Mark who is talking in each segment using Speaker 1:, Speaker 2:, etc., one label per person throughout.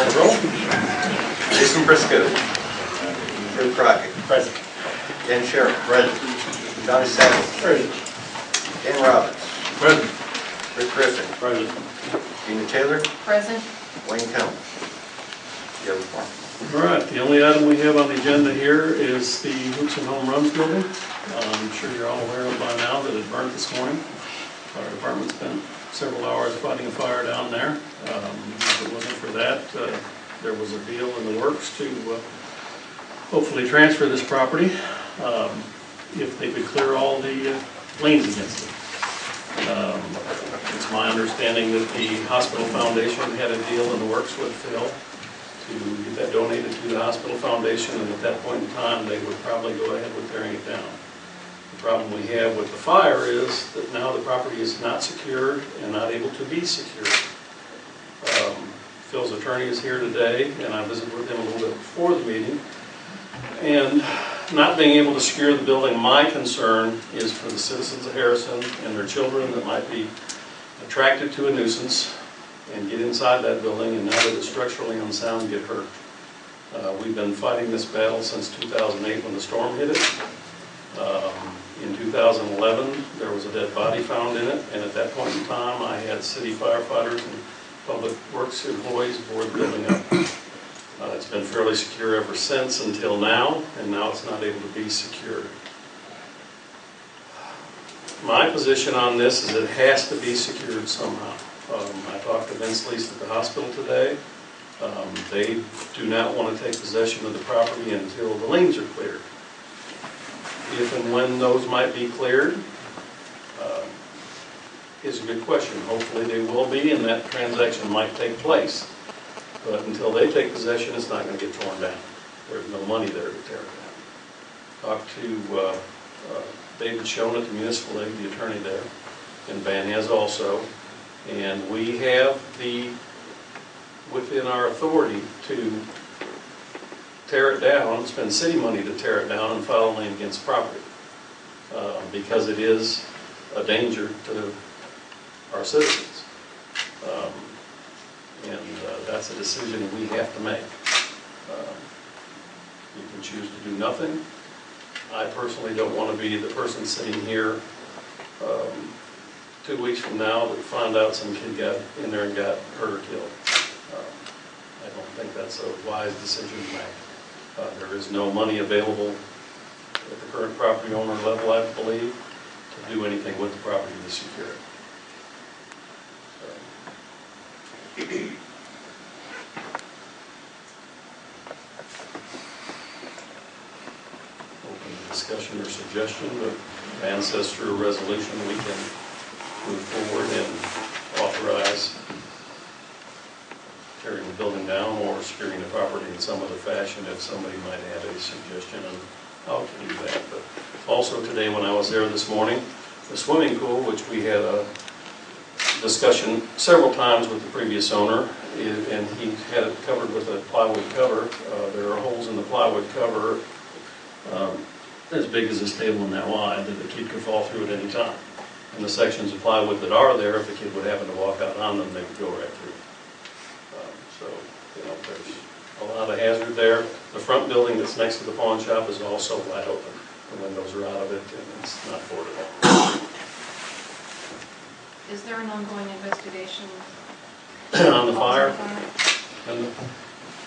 Speaker 1: the roll.
Speaker 2: Jason Briscoe. Joe Crockett.
Speaker 1: Present.
Speaker 2: Dan Sherrill. Present. Johnny Savage.
Speaker 1: Present.
Speaker 2: Dan Robbins.
Speaker 1: Present.
Speaker 2: Rick Griffin.
Speaker 1: Present.
Speaker 2: Gina Taylor.
Speaker 3: Present.
Speaker 2: Wayne Combs. You have a form.
Speaker 1: All right, the only item we have on the agenda here is the Hoops and Home Runs building. I'm sure you're all aware of by now that it burned this morning. Fire department spent several hours fighting a fire down there. If it wasn't for that, there was a deal in the works to hopefully transfer this property if they could clear all the liens against it. It's my understanding that the hospital foundation had a deal in the works with Phil to get that donated to the hospital foundation, and at that point in time they would probably go ahead with tearing it down. The problem we have with the fire is that now the property is not secured and not able to be secured. Phil's attorney is here today, and I visited with him a little bit before the meeting. And not being able to secure the building, my concern is for the citizens of Harrison and their children that might be attracted to a nuisance and get inside that building, and now that it's structurally unsound, get hurt. We've been fighting this battle since 2008 when the storm hit it. In 2011, there was a dead body found in it, and at that point in time, I had city firefighters and public works employees board the building up. It's been fairly secure ever since until now, and now it's not able to be secured. My position on this is it has to be secured somehow. I talked to Vince Lease at the hospital today. They do not want to take possession of the property until the liens are cleared. If and when those might be cleared is a good question. Hopefully they will be, and that transaction might take place. But until they take possession, it's not going to get torn down. There's no money there to tear it down. Talked to David Schoen at the Municipal League, the attorney there, and Van has also. And we have within our authority to tear it down, spend city money to tear it down and file a lien against property. Because it is a danger to our citizens. That's a decision we have to make. You can choose to do nothing. I personally don't want to be the person sitting here 2 weeks from now that find out some kid got in there and got hurt or killed. I don't think that's a wise decision to make. There is no money available at the current property owner level, I believe, to do anything with the property to secure it. Open to discussion or suggestion, but Van says through a resolution we can move forward and authorize tearing the building down or securing the property in some other fashion if somebody might have a suggestion on how to do that. But also today when I was there this morning, the swimming pool, which we had a discussion several times with the previous owner, and he had it covered with a plywood cover. There are holes in the plywood cover as big as this table and that wide that the kid could fall through at any time. And the sections of plywood that are there, if the kid would happen to walk out on them, they would go right through. So, you know, there's a lot of hazard there. The front building that's next to the pawn shop is also wide open. The windows are out of it, and it's not boardable.
Speaker 3: Is there an ongoing investigation
Speaker 1: On the fire?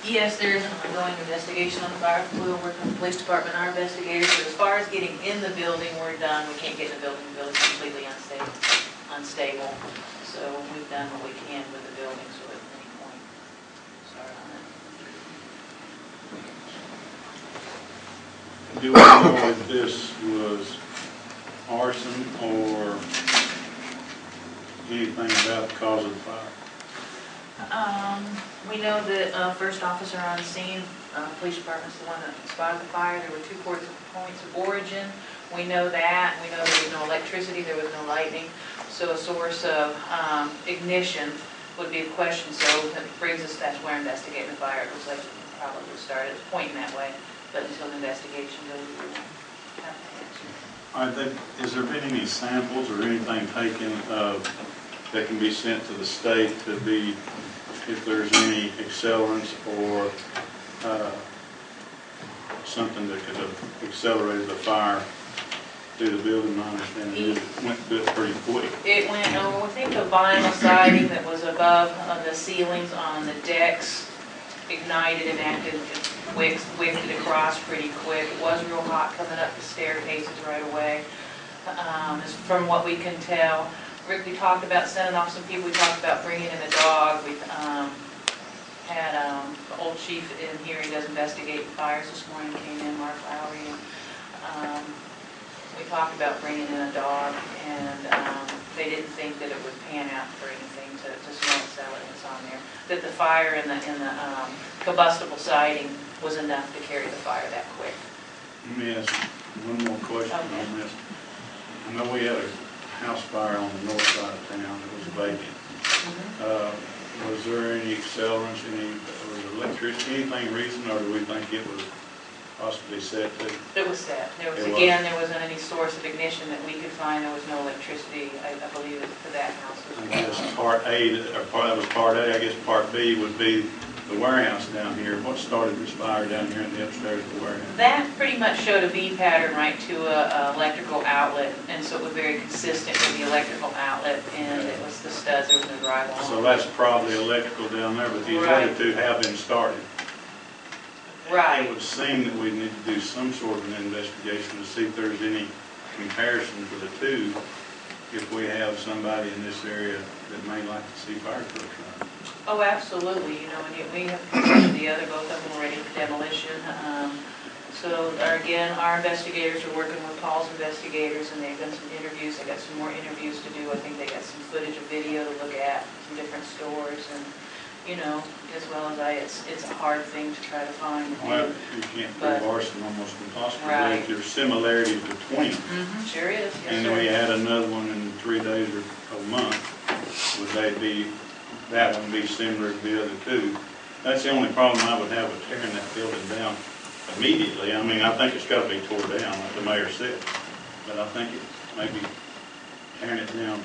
Speaker 4: Yes, there is an ongoing investigation on the fire. We're working with the police department, our investigators. But as far as getting in the building, we're done. We can't get in the building. The building's completely unstable. So we've done what we can with the building, so at any point, start on it.
Speaker 5: Do we know if this was arson or anything about the cause of the fire?
Speaker 4: We know that first officer on scene, police department's the one that spotted the fire. There were 2 points of origin. We know that. We know there was no electricity, there was no lightning. So a source of ignition would be a question. So that brings us, that's where investigating the fire. It looks like it probably started pointing that way, but until the investigation goes, we won't have to answer.
Speaker 5: Has there been any samples or anything taken that can be sent to the state to be if there's any accelerants or something that could have accelerated the fire through the building. My understanding is it went through it pretty quick.
Speaker 4: It went, I think the vinyl siding that was above the ceilings on the decks ignited and acted, whipped it across pretty quick. It was real hot coming up the staircases right away. From what we can tell, Rick, we talked about sending off some people. We talked about bringing in a dog. We had the old chief in here. He does investigate fires this morning. Came in, Mark Lowry. And, we talked about bringing in a dog, and they didn't think that it would pan out for anything to smell accelerants on there. That the fire in the combustible siding was enough to carry the fire that quick.
Speaker 5: Let me ask one more question on this. I know we had a house fire on the north side of town that was vacant. Was there any accelerants, was electricity, anything reason, or do we think it was possibly set to?
Speaker 4: It was set. There wasn't any source of ignition that we could find. There was no electricity, I believe, to that house as well.
Speaker 5: I guess part A, that was part A. I guess part B would be the warehouse down here. What started this fire down here in the upstairs of the warehouse?
Speaker 4: That pretty much showed a V pattern right to a electrical outlet, and so it was very consistent with the electrical outlet, and it was the studs. There was no drywall.
Speaker 5: So that's probably electrical down there, but these other two have been started.
Speaker 4: Right.
Speaker 5: It would seem that we need to do some sort of an investigation to see if there's any comparison to the two, if we have somebody in this area that may like to see fire trucks run.
Speaker 4: Oh, absolutely. You know, and we have considered the other, both of them were ready for demolition. So again, our investigators are working with Paul's investigators, and they've done some interviews. They got some more interviews to do. I think they got some footage of video to look at, some different stores, and you know, as well as it's a hard thing to try to find.
Speaker 5: Well, you can't prove arson, almost impossible.
Speaker 4: Right.
Speaker 5: There's similarities between them.
Speaker 4: Sure is. Yes,
Speaker 5: And
Speaker 4: sir.
Speaker 5: we had another one in 3 days or a month. Would that one be similar to the other two? That's the only problem I would have with tearing that building down immediately. I mean, I think it's got to be tore down, like the mayor said. But I think it maybe tearing it down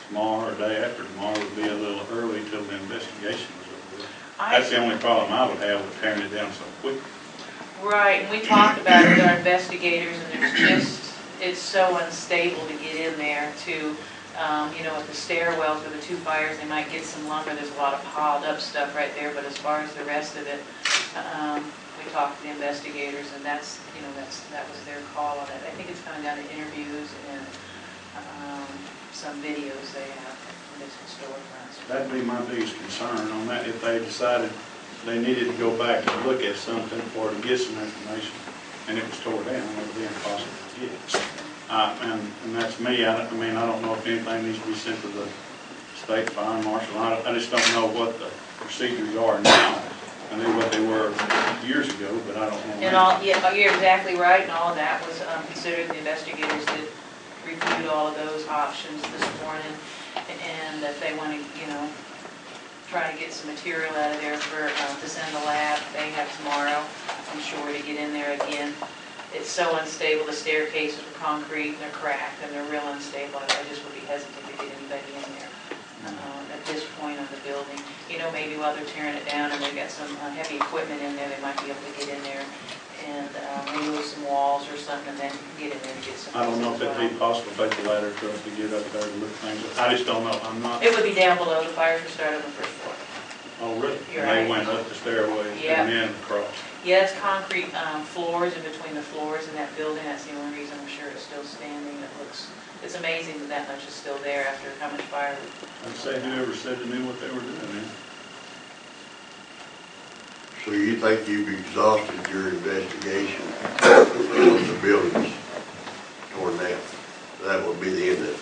Speaker 5: tomorrow or day after tomorrow would be a little early till the investigation was over with. That's the only problem I would have with tearing it down so quickly.
Speaker 4: Right, and we talked about it with our investigators, and it's so unstable to get in there to, you know, with the stairwells with the two fires, they might get some lumber. There's a lot of piled up stuff right there, but as far as the rest of it, we talked to the investigators, and that's, you know, that was their call on it. I think it's coming down to interviews and some videos they have from this storefronts.
Speaker 5: That'd be my biggest concern on that, if they decided they needed to go back and look at something or to get some information, and it was tore down, it would be impossible to get. And that's me. I mean, I don't know if anything needs to be sent to the state fire marshal. I just don't know what the procedures are now. I knew what they were years ago, but I don't know.
Speaker 4: And all, yeah, you're exactly right, and all of that was considered. The investigators did reviewed all of those options this morning, and if they want to, you know, try to get some material out of there for to send the lab, they have tomorrow, I'm sure, to get in there again. It's so unstable. The staircases are concrete, and they're cracked, and they're real unstable. I just would be hesitant to get anybody in there at this point of the building. You know, maybe while they're tearing it down and they've got some heavy equipment in there, they might be able to get in there and remove some walls or something, and then get in there to get some.
Speaker 5: I don't know if it'd be possible to take the ladder truck to get up there and look things up. I just don't know. I'm not.
Speaker 4: It would be down below. The fires would start on the first floor.
Speaker 5: Oh, really?
Speaker 4: You're
Speaker 5: They
Speaker 4: right.
Speaker 5: went up the stairway
Speaker 4: Yeah.
Speaker 5: and then across.
Speaker 4: Yeah, it's concrete floors in between the floors in that building. That's the only reason I'm sure it's still standing. It's amazing that that much is still there after how much fire.
Speaker 5: I'd say whoever said they knew what they were doing then.
Speaker 6: So you think you've exhausted your investigation of the buildings torn down? That would be the end of it.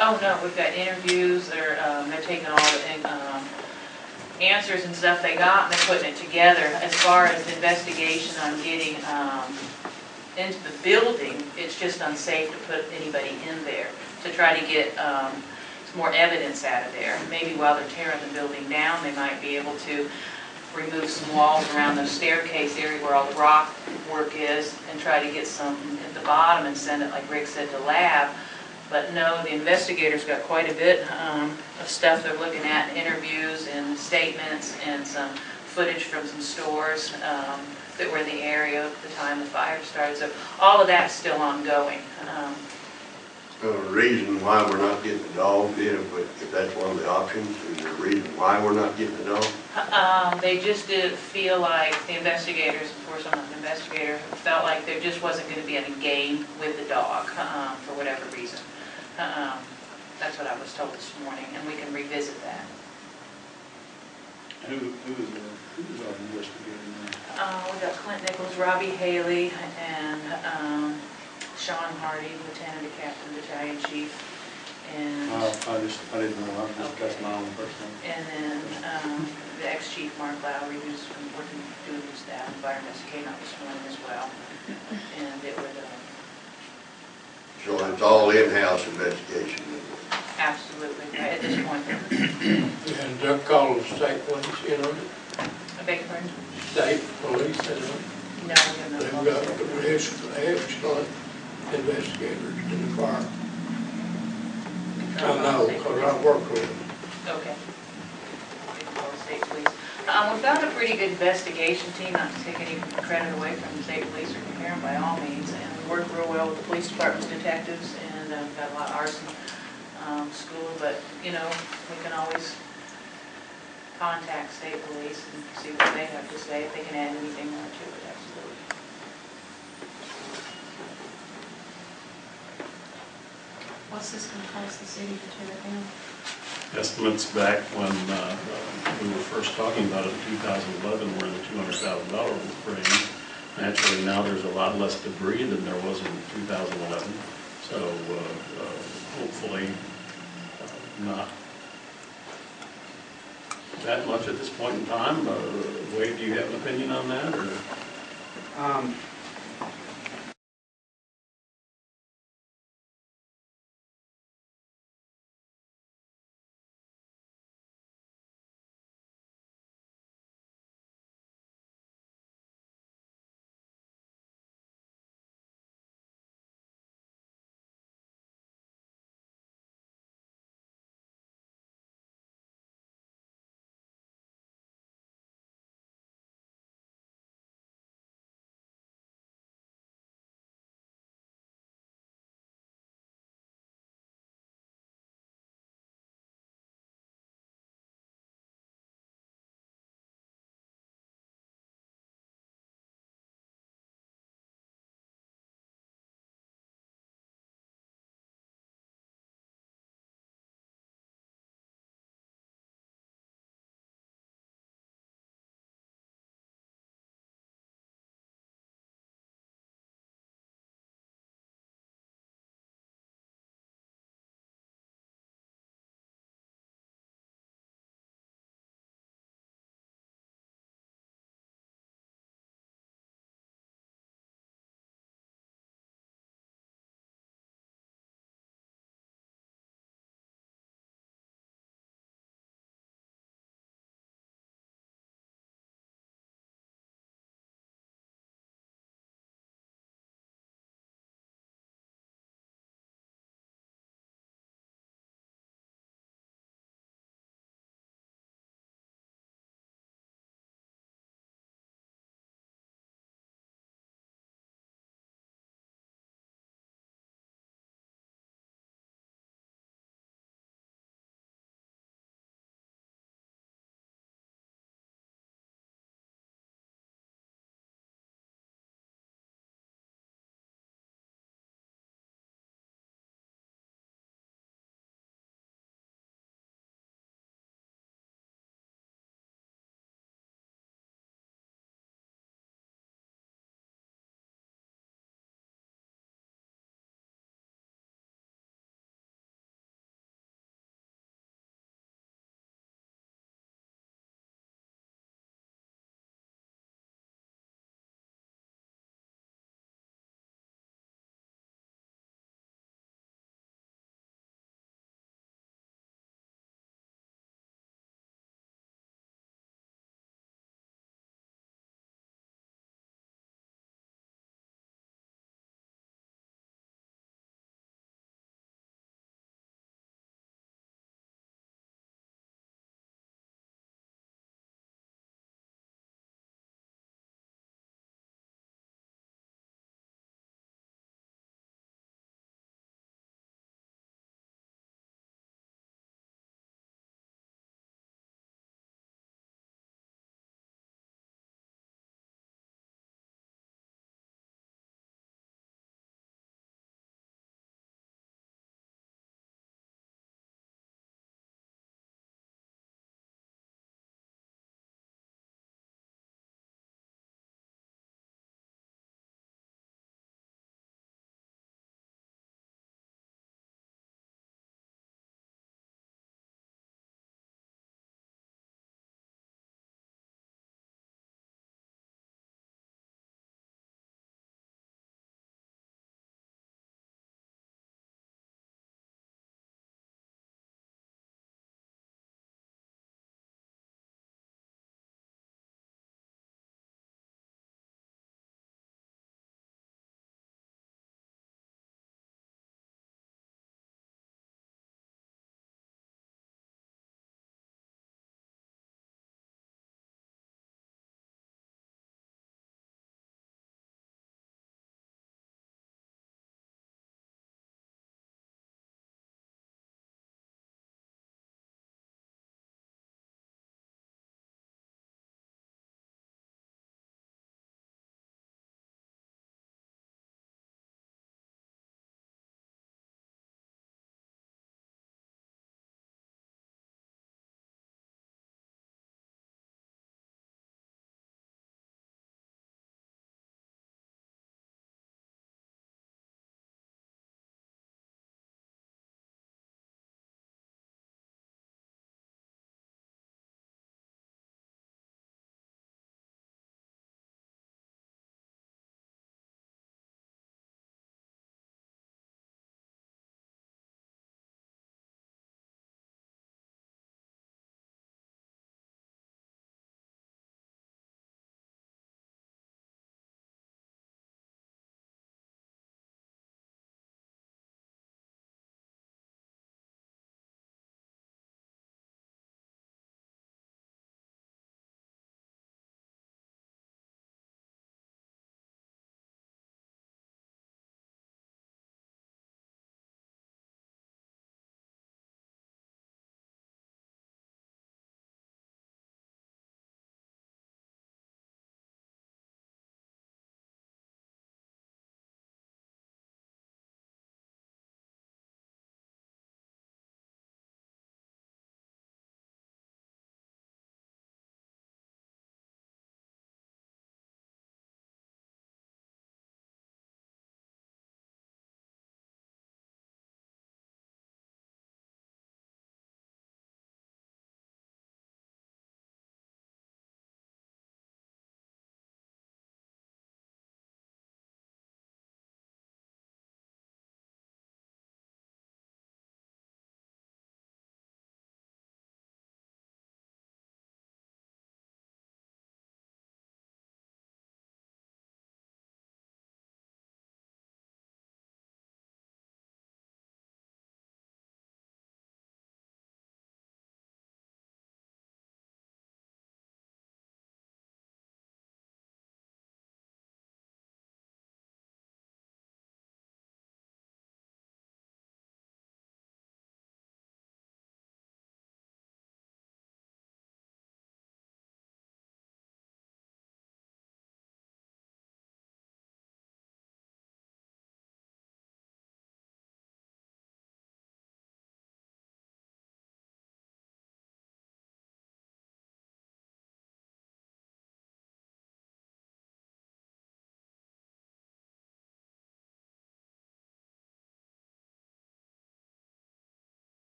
Speaker 4: Oh, no, we've got interviews. They're taking all the answers and stuff they got, and they're putting it together. As far as the investigation on getting into the building, it's just unsafe to put anybody in there to try to get some more evidence out of there. Maybe while they're tearing the building down, they might be able to remove some walls around the staircase area where all the rock work is, and try to get some at the bottom and send it, like Rick said, to lab. But no, the investigators got quite a bit of stuff they're looking at, interviews and statements and some footage from some stores that were in the area at the time the fire started. So all of that's still ongoing.
Speaker 6: The reason why we're not getting the dog, if that's one of the options, is there a reason why we're not getting the dog?
Speaker 4: They just didn't feel like, the investigators, of course I'm not an investigator, felt like there just wasn't going to be any gain with the dog for whatever reason. That's what I was told this morning, and we can revisit that.
Speaker 5: Who is our investigator now?
Speaker 4: We got Clint Nichols, Robbie Haley, and Sean Hardy, Lieutenant to Captain, Battalion Chief, and
Speaker 5: I didn't know, that's my own personal.
Speaker 4: and then the ex-chief Mark Lowry, who's been working, doing his staff, fire investigator this morning as well. And it would,
Speaker 6: So it's all in-house investigation.
Speaker 4: absolutely, right at this point.
Speaker 7: And call the state police in on it,
Speaker 4: I beg your pardon?
Speaker 7: state police in on it.
Speaker 4: No, we have no
Speaker 7: They've
Speaker 4: policy.
Speaker 7: got the excellent investigators in the fire. I know, because I work with them.
Speaker 4: Okay. We can call the state police. We found a pretty good investigation team, not to take any credit away from the state police or compare them by all means, and we work real well with the police department's detectives, and we've got a lot of arson school, but, you know, we can always contact state police and see what they have to say, if they can add anything more to it, absolutely.
Speaker 3: What's this going to cost the city to tear it down?
Speaker 1: Estimates back when we were first talking about it in 2011 were in the $200,000 range. Naturally, now there's a lot less debris than there was in 2011. So hopefully not that much at this point in time. Wade, do you have an opinion on that? Or?